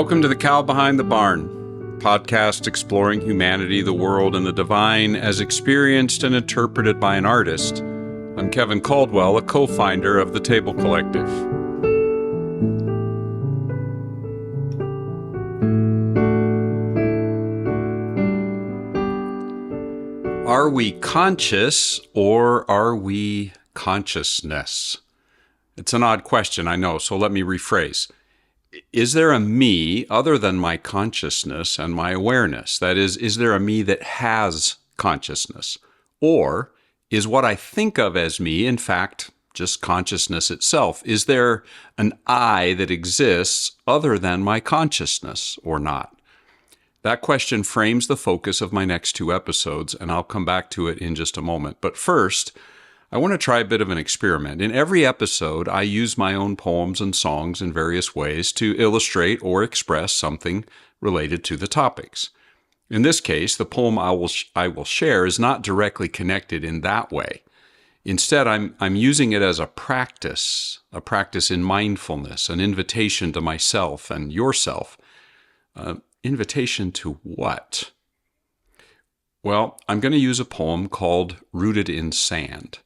Welcome to The Cow Behind the Barn, podcast exploring humanity, the world, and the divine as experienced and interpreted by an artist. I'm Kevin Caldwell, a co-founder of the Table Collective. Are we conscious or are we consciousness? It's an odd question, I know, so let me rephrase. Is there a me other than my consciousness and my awareness? That is there a me that has consciousness? Or is what I think of as me, in fact, just consciousness itself? Is there an I that exists other than my consciousness or not? That question frames the focus of my next two episodes, and I'll come back to it in just a moment. But first, I want to try a bit of an experiment. In every episode, I use my own poems and songs in various ways to illustrate or express something related to the topics. In this case, the poem I will share is not directly connected in that way. Instead, I'm using it as a practice in mindfulness, an invitation to myself and yourself. Invitation to what? Well, I'm going to use a poem called Rooted in Sand.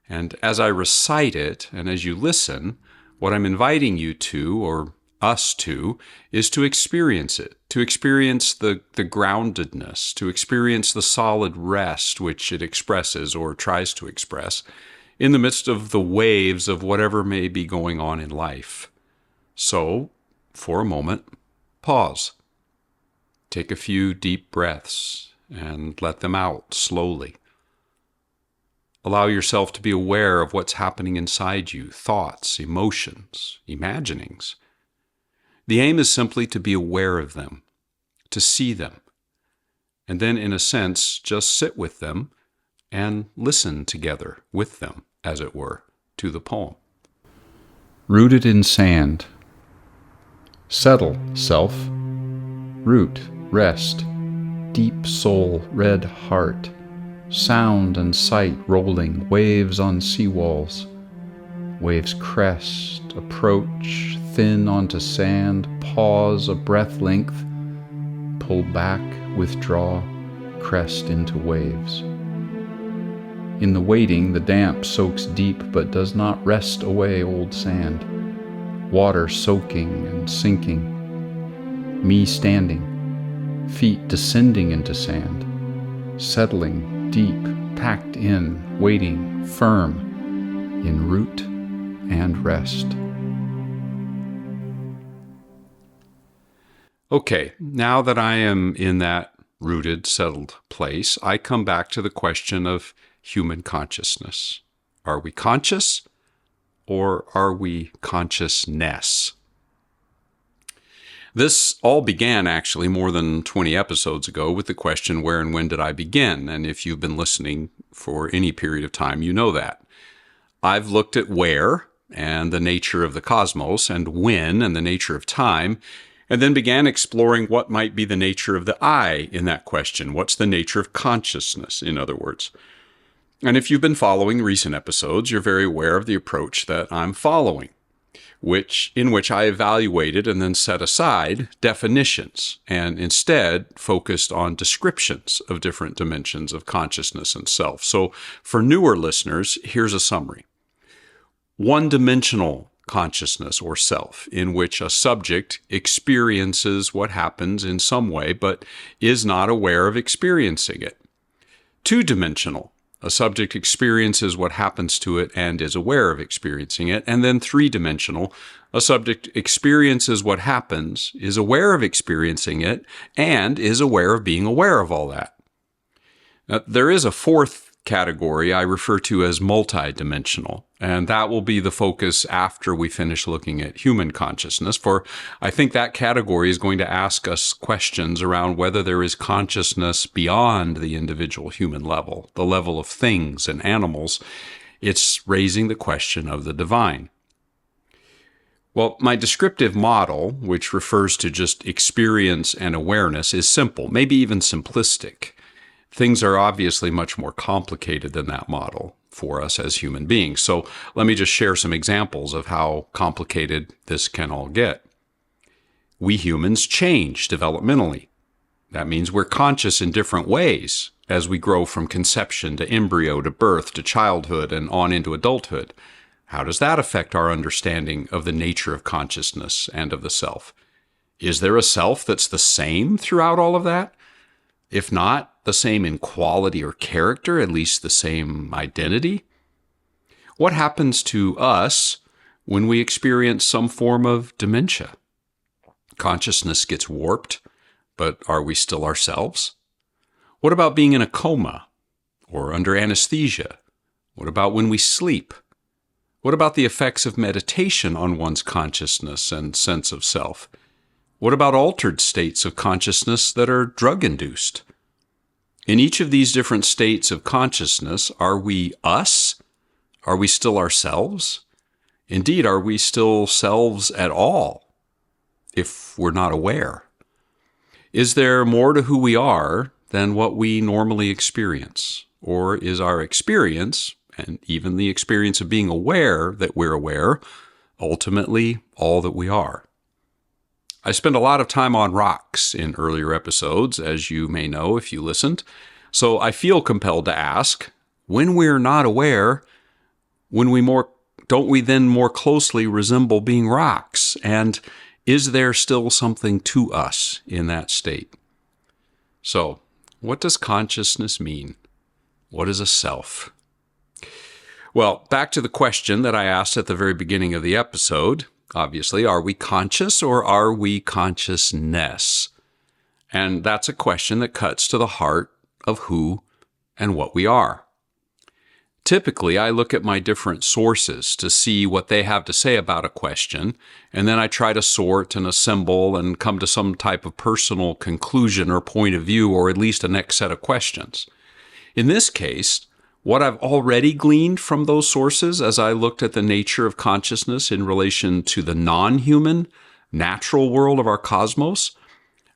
And as I recite it, and as you listen, what I'm inviting you to, or us to, is to experience it, to experience the groundedness, to experience the solid rest which it expresses or tries to express in the midst of the waves of whatever may be going on in life. So, for a moment, pause. Take a few deep breaths and let them out slowly. Allow yourself to be aware of what's happening inside you, thoughts, emotions, imaginings. The aim is simply to be aware of them, to see them, and then, in a sense, just sit with them and listen together with them, as it were, to the poem. Rooted in sand. Settle, self. Root, rest. Deep soul, red heart. Sound and sight rolling, waves on seawalls. Waves crest, approach, thin onto sand, pause a breath length, pull back, withdraw, crest into waves. In the waiting, the damp soaks deep but does not rest away old sand. Water soaking and sinking. Me standing, feet descending into sand, settling deep, packed in, waiting, firm, in root and rest. Okay, now that I am in that rooted, settled place, I come back to the question of human consciousness. Are we conscious or are we consciousness? This all began actually more than 20 episodes ago with the question, where and when did I begin? And if you've been listening for any period of time, you know that. I've looked at where and the nature of the cosmos, and when and the nature of time, and then began exploring what might be the nature of the I in that question. What's the nature of consciousness, in other words? And if you've been following recent episodes, you're very aware of the approach that I'm following, in which I evaluated and then set aside definitions and instead focused on descriptions of different dimensions of consciousness and self. So for newer listeners, here's a summary. One-dimensional consciousness or self, in which a subject experiences what happens in some way but is not aware of experiencing it. Two-dimensional. A subject experiences what happens to it and is aware of experiencing it. And then three-dimensional, a subject experiences what happens, is aware of experiencing it, and is aware of being aware of all that. Now, there is a fourth category I refer to as multidimensional, and that will be the focus after we finish looking at human consciousness, for I think that category is going to ask us questions around whether there is consciousness beyond the individual human level, the level of things and animals. It's raising the question of the divine. Well, my descriptive model, which refers to just experience and awareness, is simple, maybe even simplistic. Things are obviously much more complicated than that model for us as human beings. So let me just share some examples of how complicated this can all get. We humans change developmentally. That means we're conscious in different ways as we grow from conception to embryo to birth to childhood and on into adulthood. How does that affect our understanding of the nature of consciousness and of the self? Is there a self that's the same throughout all of that? If not the same in quality or character, at least the same identity? What happens to us when we experience some form of dementia? Consciousness gets warped, but are we still ourselves? What about being in a coma or under anesthesia? What about when we sleep? What about the effects of meditation on one's consciousness and sense of self? What about altered states of consciousness that are drug-induced? In each of these different states of consciousness, are we us? Are we still ourselves? Indeed, are we still selves at all, if we're not aware? Is there more to who we are than what we normally experience? Or is our experience, and even the experience of being aware that we're aware, ultimately all that we are? I spent a lot of time on rocks in earlier episodes, as you may know if you listened, so I feel compelled to ask, when we're not aware, don't we then more closely resemble being rocks? And is there still something to us in that state? So, what does consciousness mean? What is a self? Well, back to the question that I asked at the very beginning of the episode. Obviously, are we conscious or are we consciousness? And that's a question that cuts to the heart of who and what we are. Typically, I look at my different sources to see what they have to say about a question, and then I try to sort and assemble and come to some type of personal conclusion or point of view, or at least a next set of questions. In this case, what I've already gleaned from those sources as I looked at the nature of consciousness in relation to the non-human, natural world of our cosmos,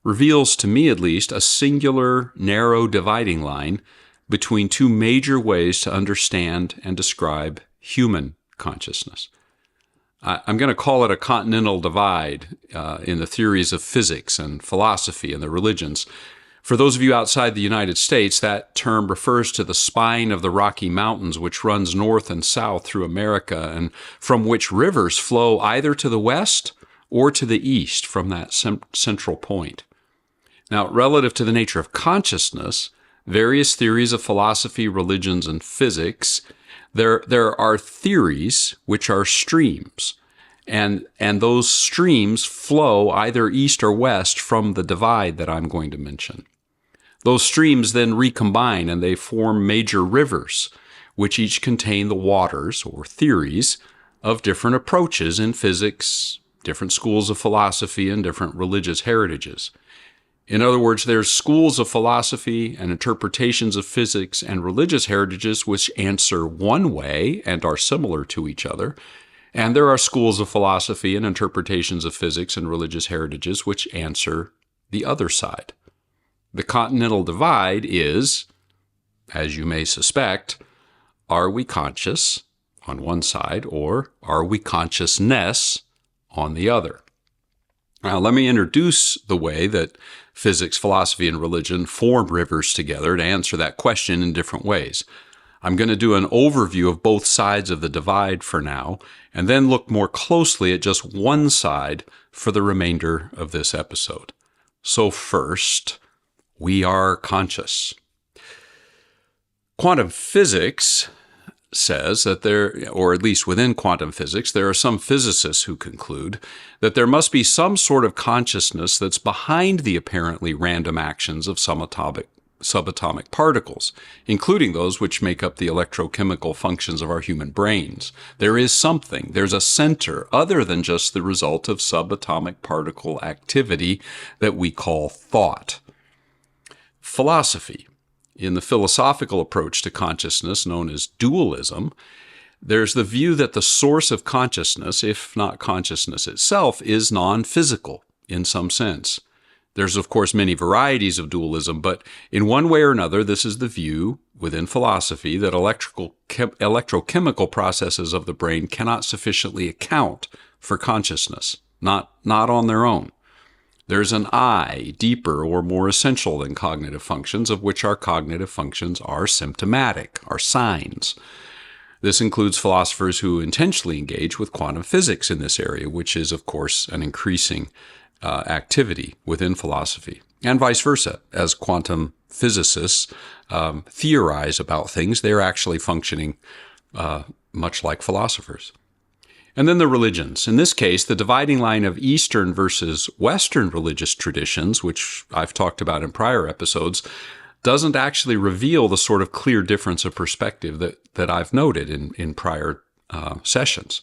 reveals to me at least a singular, narrow dividing line between two major ways to understand and describe human consciousness. I'm going to call it a continental divide in the theories of physics and philosophy and the religions. For those of you outside the United States, that term refers to the spine of the Rocky Mountains, which runs north and south through America, and from which rivers flow either to the west or to the east from that central point. Now, relative to the nature of consciousness, various theories of philosophy, religions, and physics, there are theories which are streams, and those streams flow either east or west from the divide that I'm going to mention. Those streams then recombine and they form major rivers, which each contain the waters or theories of different approaches in physics, different schools of philosophy, and different religious heritages. In other words, there's schools of philosophy and interpretations of physics and religious heritages which answer one way and are similar to each other, and there are schools of philosophy and interpretations of physics and religious heritages which answer the other side. The continental divide is, as you may suspect, are we conscious on one side or are we consciousness on the other? Now, let me introduce the way that physics, philosophy, and religion form rivers together to answer that question in different ways. I'm going to do an overview of both sides of the divide for now, and then look more closely at just one side for the remainder of this episode. So first, we are conscious. Quantum physics says that there, or at least within quantum physics, there are some physicists who conclude that there must be some sort of consciousness that's behind the apparently random actions of some subatomic particles, including those which make up the electrochemical functions of our human brains. There is something, there's a center other than just the result of subatomic particle activity that we call thought. Philosophy. In the philosophical approach to consciousness known as dualism, there's the view that the source of consciousness, if not consciousness itself, is non-physical in some sense. There's, of course, many varieties of dualism, but in one way or another, this is the view within philosophy that electrochemical processes of the brain cannot sufficiently account for consciousness, not on their own. There's an I, deeper or more essential than cognitive functions, of which our cognitive functions are symptomatic, are signs. This includes philosophers who intentionally engage with quantum physics in this area, which is, of course, an increasing activity within philosophy, and vice versa. As quantum physicists theorize about things, they're actually functioning much like philosophers. And then the religions. In this case, the dividing line of Eastern versus Western religious traditions, which I've talked about in prior episodes, doesn't actually reveal the sort of clear difference of perspective that I've noted in prior sessions.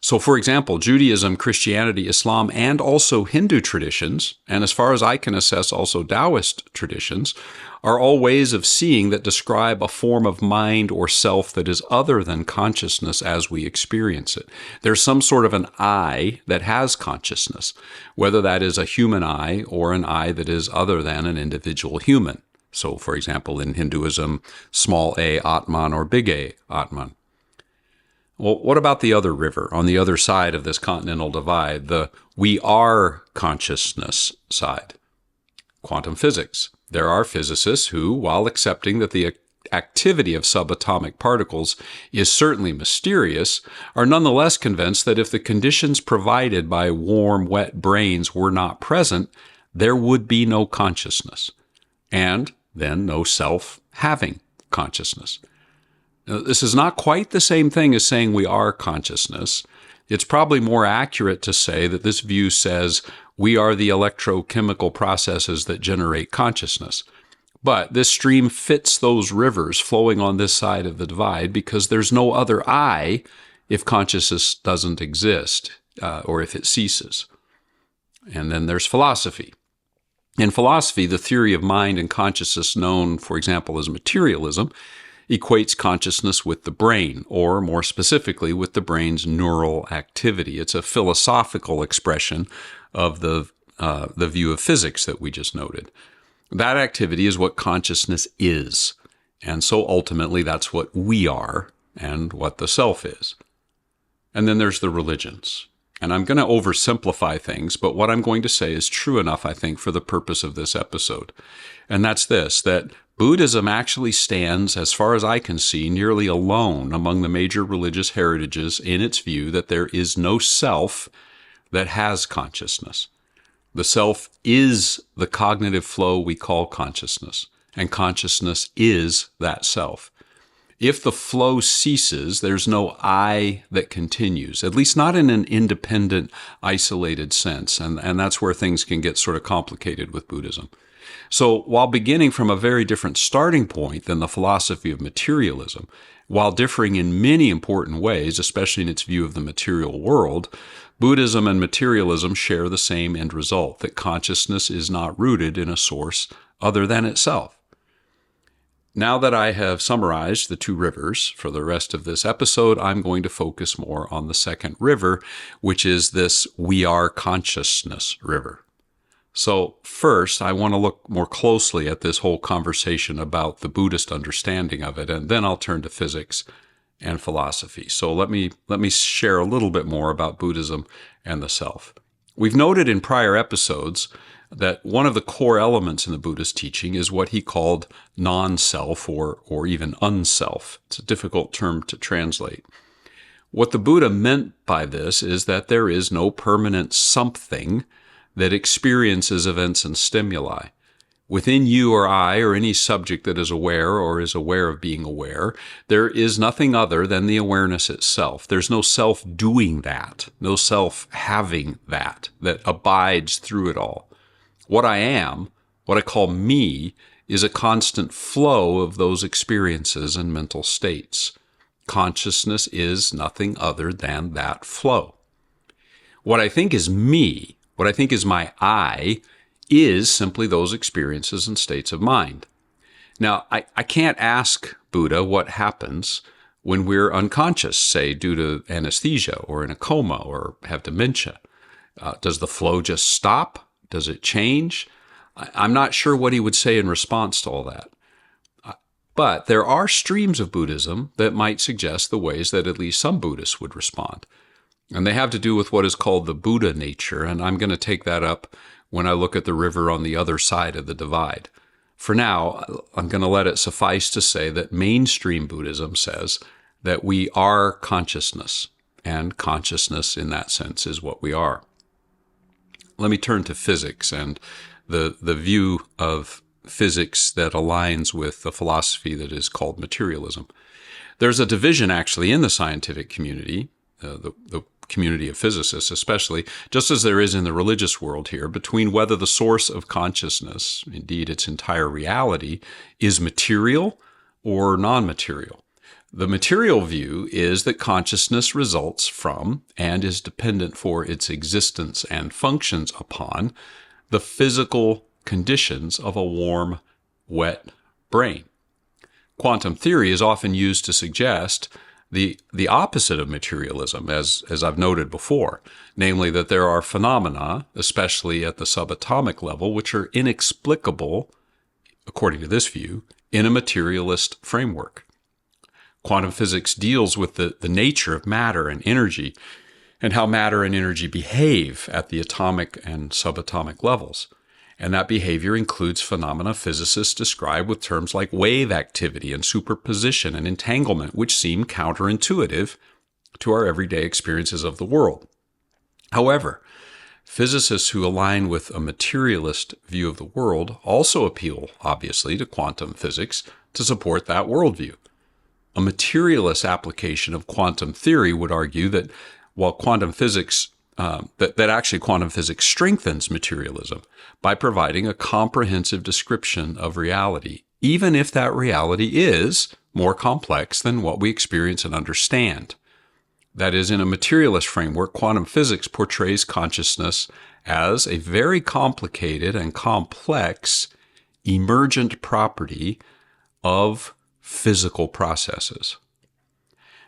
So, for example, Judaism, Christianity, Islam, and also Hindu traditions, and as far as I can assess, also Taoist traditions, are all ways of seeing that describe a form of mind or self that is other than consciousness as we experience it. There's some sort of an I that has consciousness, whether that is a human I or an I that is other than an individual human. So, for example, in Hinduism, small a Atman or big A Atman. Well, what about the other river on the other side of this continental divide, the we are consciousness side? Quantum physics. There are physicists who, while accepting that the activity of subatomic particles is certainly mysterious, are nonetheless convinced that if the conditions provided by warm, wet brains were not present, there would be no consciousness, and then no self having consciousness. Now, this is not quite the same thing as saying we are consciousness. It's probably more accurate to say that this view says we are the electrochemical processes that generate consciousness. But this stream fits those rivers flowing on this side of the divide because there's no other I if consciousness doesn't exist or if it ceases. And then there's philosophy. In philosophy, the theory of mind and consciousness known, for example, as materialism, equates consciousness with the brain, or more specifically, with the brain's neural activity. It's a philosophical expression of the view of physics that we just noted. That activity is what consciousness is, and so ultimately that's what we are and what the self is. And then there's the religions. And I'm going to oversimplify things, but what I'm going to say is true enough, I think, for the purpose of this episode. And that's this, that Buddhism actually stands, as far as I can see, nearly alone among the major religious heritages in its view that there is no self that has consciousness. The self is the cognitive flow we call consciousness, and consciousness is that self. If the flow ceases, there's no I that continues, at least not in an independent, isolated sense. And that's where things can get sort of complicated with Buddhism. So while beginning from a very different starting point than the philosophy of materialism, while differing in many important ways, especially in its view of the material world, Buddhism and materialism share the same end result, that consciousness is not rooted in a source other than itself. Now that I have summarized the two rivers for the rest of this episode, I'm going to focus more on the second river, which is this we are consciousness river. So first, I want to look more closely at this whole conversation about the Buddhist understanding of it, and then I'll turn to physics and philosophy. So let me share a little bit more about Buddhism and the self. We've noted in prior episodes that one of the core elements in the Buddhist teaching is what he called non-self or even unself. It's a difficult term to translate. What the Buddha meant by this is that there is no permanent something that experiences events and stimuli. Within you or I or any subject that is aware or is aware of being aware, there is nothing other than the awareness itself. There's no self doing that, no self having that abides through it all. What I am, what I call me, is a constant flow of those experiences and mental states. Consciousness is nothing other than that flow. What I think is me, what I think is my I, is simply those experiences and states of mind. Now, I can't ask Buddha what happens when we're unconscious, say due to anesthesia or in a coma or have dementia. Does the flow just stop? Does it change? I'm not sure what he would say in response to all that. But there are streams of Buddhism that might suggest the ways that at least some Buddhists would respond. And they have to do with what is called the Buddha nature, and I'm going to take that up when I look at the river on the other side of the divide. For now, I'm going to let it suffice to say that mainstream Buddhism says that we are consciousness, and consciousness in that sense is what we are. Let me turn to physics and the view of physics that aligns with the philosophy that is called materialism. There's a division actually in the scientific community, the community of physicists especially, just as there is in the religious world here, between whether the source of consciousness, indeed its entire reality, is material or non-material. The material view is that consciousness results from and is dependent for its existence and functions upon the physical conditions of a warm, wet brain. Quantum theory is often used to suggest the opposite of materialism, as I've noted before, namely that there are phenomena, especially at the subatomic level, which are inexplicable, according to this view, in a materialist framework. Quantum physics deals with the nature of matter and energy and how matter and energy behave at the atomic and subatomic levels. And that behavior includes phenomena physicists describe with terms like wave activity and superposition and entanglement, which seem counterintuitive to our everyday experiences of the world. However, physicists who align with a materialist view of the world also appeal, obviously, to quantum physics to support that worldview. A materialist application of quantum theory would argue that while quantum physics quantum physics strengthens materialism by providing a comprehensive description of reality, even if that reality is more complex than what we experience and understand. That is, in a materialist framework, quantum physics portrays consciousness as a very complicated and complex emergent property of physical processes.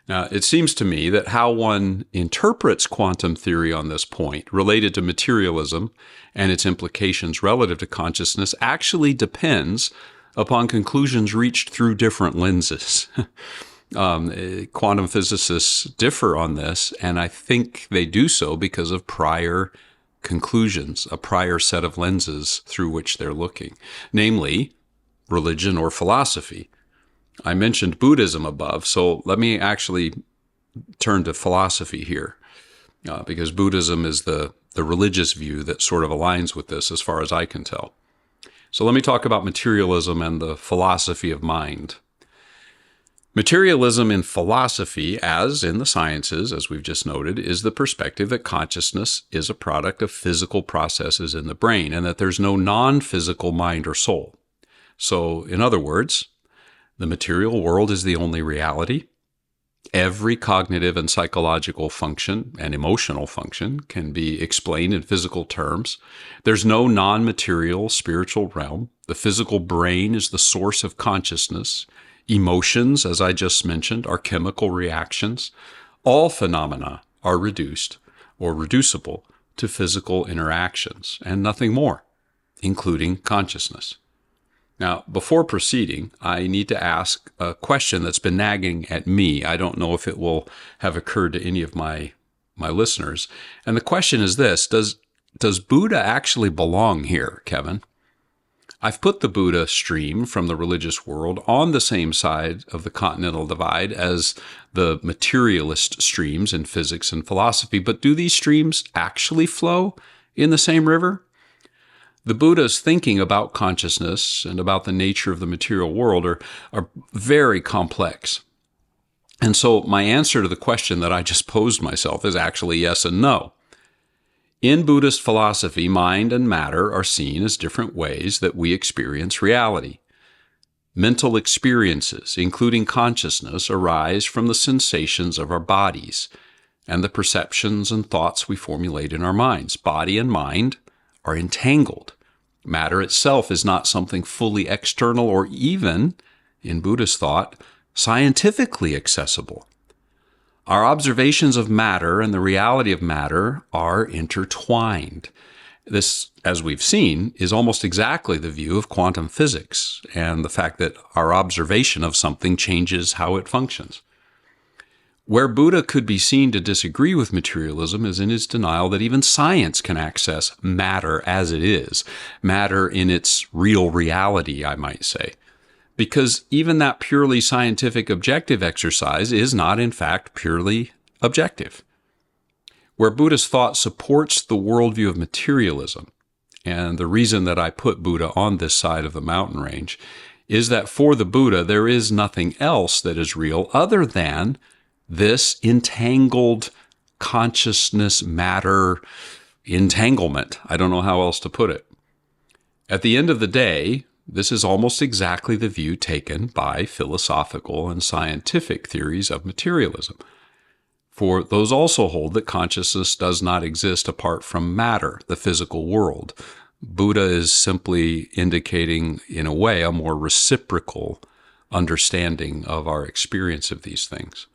Now, it seems to me that how one interprets quantum theory on this point, related to materialism and its implications relative to consciousness, actually depends upon conclusions reached through different lenses. Quantum physicists differ on this, and I think they do so because of prior conclusions, a prior set of lenses through which they're looking, namely religion or philosophy. I mentioned Buddhism above, so let me actually turn to philosophy here, because Buddhism is the religious view that sort of aligns with this as far as I can tell. So let me talk about materialism and the philosophy of mind. Materialism in philosophy, as in the sciences, as we've just noted, is the perspective that consciousness is a product of physical processes in the brain and that there's no non-physical mind or soul. So, in other words, the material world is the only reality. Every cognitive and psychological function and emotional function can be explained in physical terms. There's no non-material spiritual realm. The physical brain is the source of consciousness. Emotions, as I just mentioned, are chemical reactions. All phenomena are reduced or reducible to physical interactions and nothing more, including consciousness. Now, before proceeding, I need to ask a question that's been nagging at me. I don't know if it will have occurred to any of my listeners. And the question is this: Does Buddha actually belong here, Kevin? I've put the Buddha stream from the religious world on the same side of the continental divide as the materialist streams in physics and philosophy, but do these streams actually flow in the same river? The Buddha's thinking about consciousness and about the nature of the material world are very complex. And so my answer to the question that I just posed myself is actually yes and no. In Buddhist philosophy, mind and matter are seen as different ways that we experience reality. Mental experiences, including consciousness, arise from the sensations of our bodies and the perceptions and thoughts we formulate in our minds. Body and mind are entangled. Matter itself is not something fully external or even, in Buddhist thought, scientifically accessible. Our observations of matter and the reality of matter are intertwined. This, as we've seen, is almost exactly the view of quantum physics and the fact that our observation of something changes how it functions. Where Buddha could be seen to disagree with materialism is in his denial that even science can access matter as it is, matter in its real reality, I might say. Because even that purely scientific objective exercise is not, in fact, purely objective. Where Buddha's thought supports the worldview of materialism, and the reason that I put Buddha on this side of the mountain range, is that for the Buddha, there is nothing else that is real other than this entangled consciousness matter entanglement. I don't know how else to put it. At the end of the day, this is almost exactly the view taken by philosophical and scientific theories of materialism. For those also hold that consciousness does not exist apart from matter, the physical world. Buddha is simply indicating, in a way, a more reciprocal understanding of our experience of these things.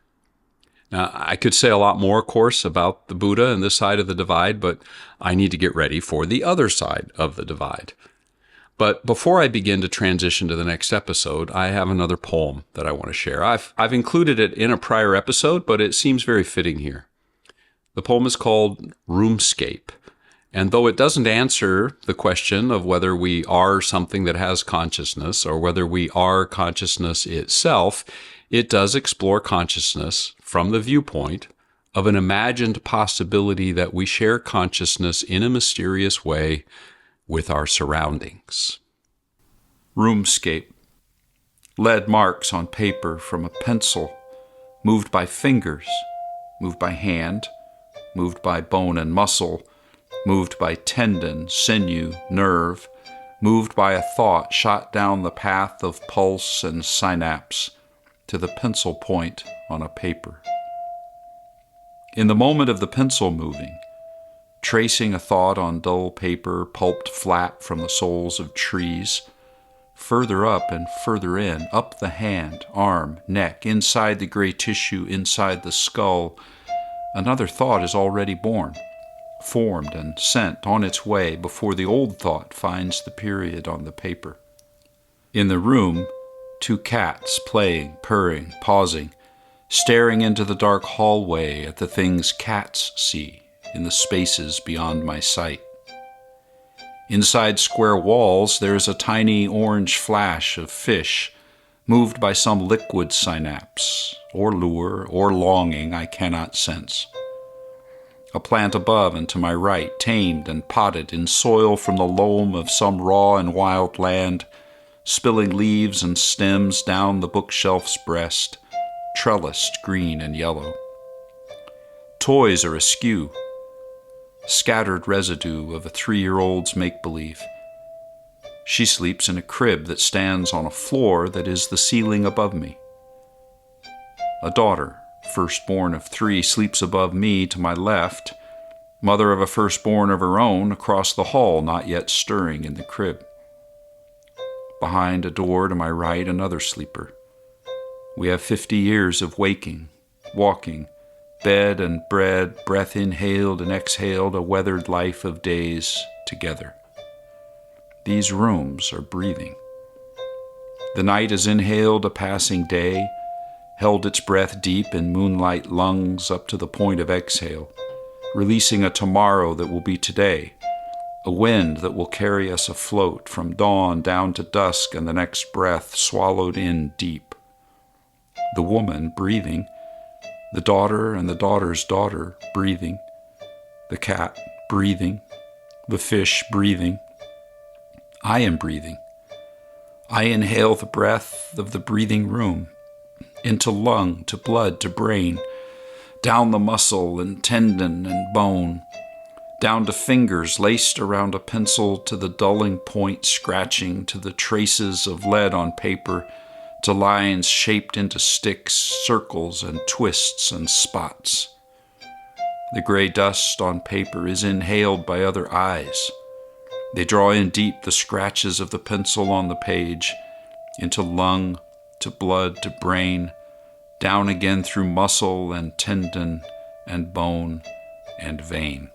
Now, I could say a lot more, of course, about the Buddha and this side of the divide, but I need to get ready for the other side of the divide. But before I begin to transition to the next episode, I have another poem that I want to share. I've included it in a prior episode, but it seems very fitting here. The poem is called Roomscape. And though it doesn't answer the question of whether we are something that has consciousness or whether we are consciousness itself, it does explore consciousness from the viewpoint of an imagined possibility that we share consciousness in a mysterious way with our surroundings. Roomscape. Lead marks on paper from a pencil, moved by fingers, moved by hand, moved by bone and muscle, moved by tendon, sinew, nerve, moved by a thought shot down the path of pulse and synapse to the pencil point on a paper. In the moment of the pencil moving, tracing a thought on dull paper pulped flat from the soles of trees, further up and further in, up the hand, arm, neck, inside the gray tissue, inside the skull, another thought is already born, formed and sent on its way before the old thought finds the period on the paper. In the room, two cats playing, purring, pausing, staring into the dark hallway at the things cats see in the spaces beyond my sight. Inside square walls, there is a tiny orange flash of fish, moved by some liquid synapse, or lure, or longing I cannot sense. A plant above and to my right, tamed and potted in soil from the loam of some raw and wild land, spilling leaves and stems down the bookshelf's breast, trellised green and yellow. Toys are askew, scattered residue of a 3-year-old's make-believe. She sleeps in a crib that stands on a floor that is the ceiling above me. A daughter, firstborn of 3, sleeps above me to my left, mother of a firstborn of her own across the hall, not yet stirring in the crib. Behind a door to my right, another sleeper. We have 50 years of waking, walking, bed and bread, breath inhaled and exhaled, a weathered life of days together. These rooms are breathing. The night has inhaled a passing day, held its breath deep in moonlight lungs up to the point of exhale, releasing a tomorrow that will be today, a wind that will carry us afloat from dawn down to dusk and the next breath swallowed in deep. The woman breathing, the daughter and the daughter's daughter breathing, the cat breathing, the fish breathing. I am breathing. I inhale the breath of the breathing room, into lung, to blood, to brain, down the muscle and tendon and bone, down to fingers laced around a pencil, to the dulling point scratching, to the traces of lead on paper, to lines shaped into sticks, circles and twists and spots. The gray dust on paper is inhaled by other eyes. They draw in deep the scratches of the pencil on the page, into lung, to blood, to brain, down again through muscle and tendon and bone and vein.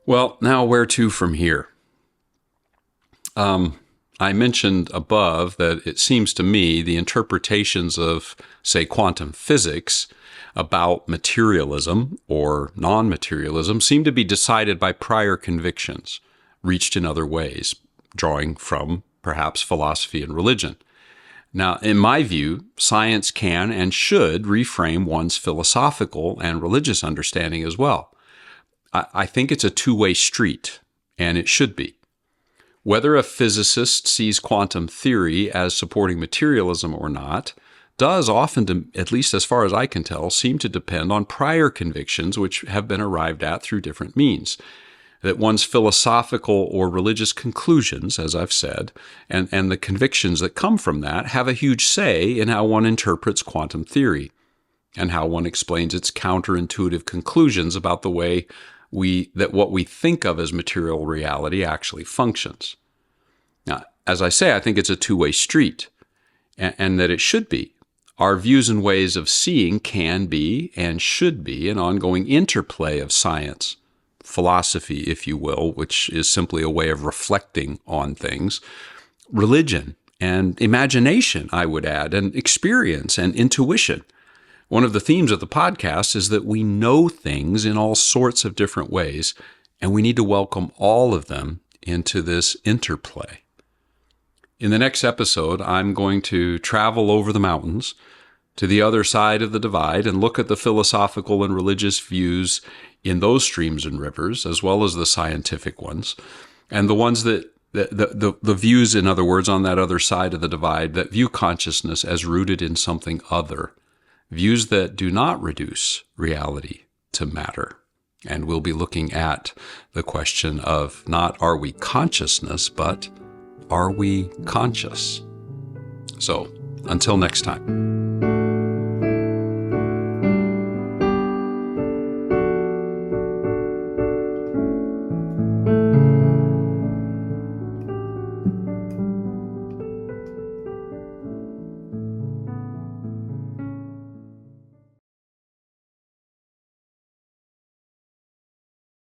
Well, now where to from here? I mentioned above that it seems to me the interpretations of, say, quantum physics about materialism or non-materialism seem to be decided by prior convictions, reached in other ways, drawing from perhaps philosophy and religion. Now, in my view, science can and should reframe one's philosophical and religious understanding as well. I think it's a two-way street, and it should be. Whether a physicist sees quantum theory as supporting materialism or not does often, at least as far as I can tell, seem to depend on prior convictions which have been arrived at through different means. That one's philosophical or religious conclusions, as I've said, and the convictions that come from that have a huge say in how one interprets quantum theory and how one explains its counterintuitive conclusions about the way that what we think of as material reality actually functions. Now, as I say, I think it's a two-way street, and that it should be. Our views and ways of seeing can be and should be an ongoing interplay of science, philosophy, if you will, which is simply a way of reflecting on things, religion, and imagination, I would add, and experience and intuition. One of the themes of the podcast is that we know things in all sorts of different ways, and we need to welcome all of them into this interplay. In the next episode, I'm going to travel over the mountains to the other side of the divide and look at the philosophical and religious views in those streams and rivers, as well as the scientific ones, and the ones that the views, in other words, on that other side of the divide that view consciousness as rooted in something other. Views that do not reduce reality to matter. And we'll be looking at the question of not are we consciousness, but are we conscious? So, until next time.